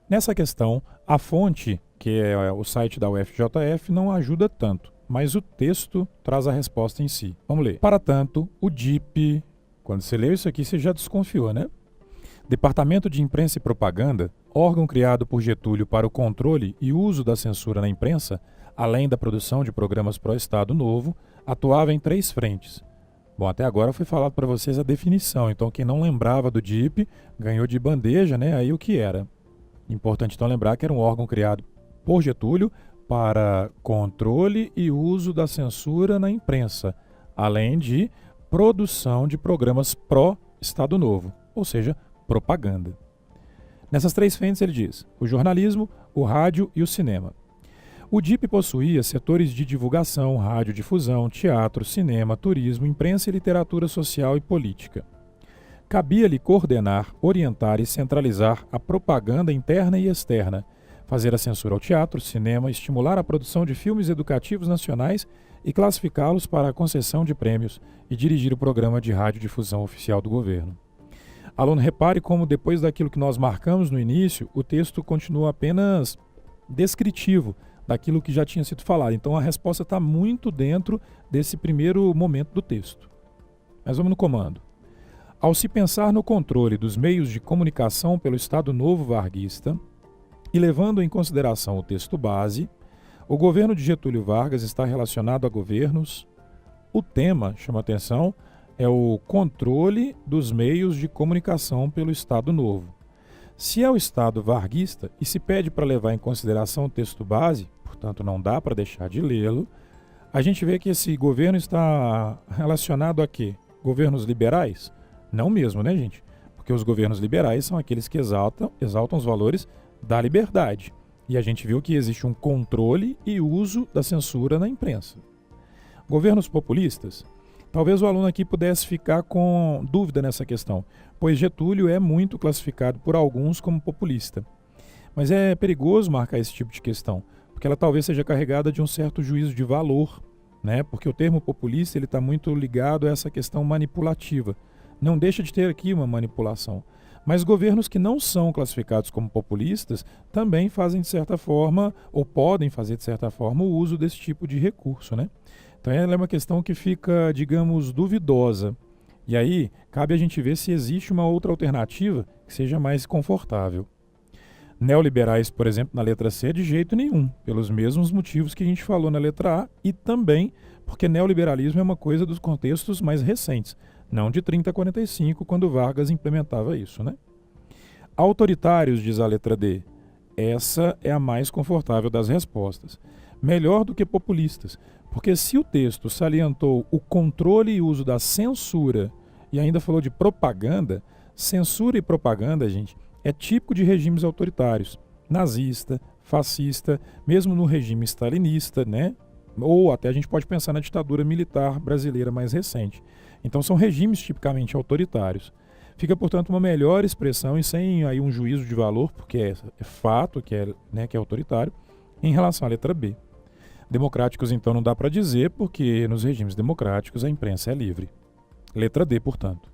Nessa questão, a fonte, que é o site da UFJF, não ajuda tanto, mas o texto traz a resposta em si. Vamos ler. Para tanto, o DIP, quando você leu isso aqui, você já desconfiou, né? Departamento de Imprensa e Propaganda, órgão criado por Getúlio para o controle e uso da censura na imprensa, além da produção de programas pró-Estado Novo, atuava em 3 frentes. Bom, até agora foi falado para vocês a definição, então quem não lembrava do DIP ganhou de bandeja, né? Aí o que era? Importante então lembrar que era um órgão criado por Getúlio para controle e uso da censura na imprensa, além de produção de programas pró-Estado Novo, ou seja, propaganda. Nessas 3 frentes ele diz: o jornalismo, o rádio e o cinema. O DIP possuía setores de divulgação, radiodifusão, teatro, cinema, turismo, imprensa e literatura social e política. Cabia-lhe coordenar, orientar e centralizar a propaganda interna e externa, fazer a censura ao teatro, cinema, estimular a produção de filmes educativos nacionais e classificá-los para a concessão de prêmios e dirigir o programa de radiodifusão oficial do governo. Aluno, repare como depois daquilo que nós marcamos no início, o texto continua apenas descritivo daquilo que já tinha sido falado. Então a resposta está muito dentro desse primeiro momento do texto. Mas vamos no comando. Ao se pensar no controle dos meios de comunicação pelo Estado Novo varguista e levando em consideração o texto base, o governo de Getúlio Vargas está relacionado a governos. O tema, chama atenção, é o controle dos meios de comunicação pelo Estado Novo. Se é o Estado varguista e se pede para levar em consideração o texto base, portanto não dá para deixar de lê-lo, a gente vê que esse governo está relacionado a quê? Governos liberais? Não mesmo, né, gente? Porque os governos liberais são aqueles que exaltam os valores da liberdade. E a gente viu que existe um controle e uso da censura na imprensa. Governos populistas? Talvez o aluno aqui pudesse ficar com dúvida nessa questão, pois Getúlio é muito classificado por alguns como populista. Mas é perigoso marcar esse tipo de questão, porque ela talvez seja carregada de um certo juízo de valor, né? Porque o termo populista está muito ligado a essa questão manipulativa. Não deixa de ter aqui uma manipulação. Mas governos que não são classificados como populistas também fazem de certa forma, ou podem fazer de certa forma, o uso desse tipo de recurso, né? Então ela é uma questão que fica, digamos, duvidosa. E aí cabe a gente ver se existe uma outra alternativa que seja mais confortável. Neoliberais, por exemplo, na letra C, de jeito nenhum, pelos mesmos motivos que a gente falou na letra A, e também porque neoliberalismo é uma coisa dos contextos mais recentes, não de 30 a 45, quando Vargas implementava isso, né? Autoritários, diz a letra D. Essa é a mais confortável das respostas. Melhor do que populistas, porque se o texto salientou o controle e uso da censura e ainda falou de propaganda, censura e propaganda, gente, é típico de regimes autoritários, nazista, fascista, mesmo no regime stalinista, né? Ou até a gente pode pensar na ditadura militar brasileira mais recente. Então são regimes tipicamente autoritários. Fica, portanto, uma melhor expressão e sem aí um juízo de valor, porque é fato que é autoritário, em relação à letra B. Democráticos, então, não dá para dizer, porque nos regimes democráticos a imprensa é livre. Letra D, portanto.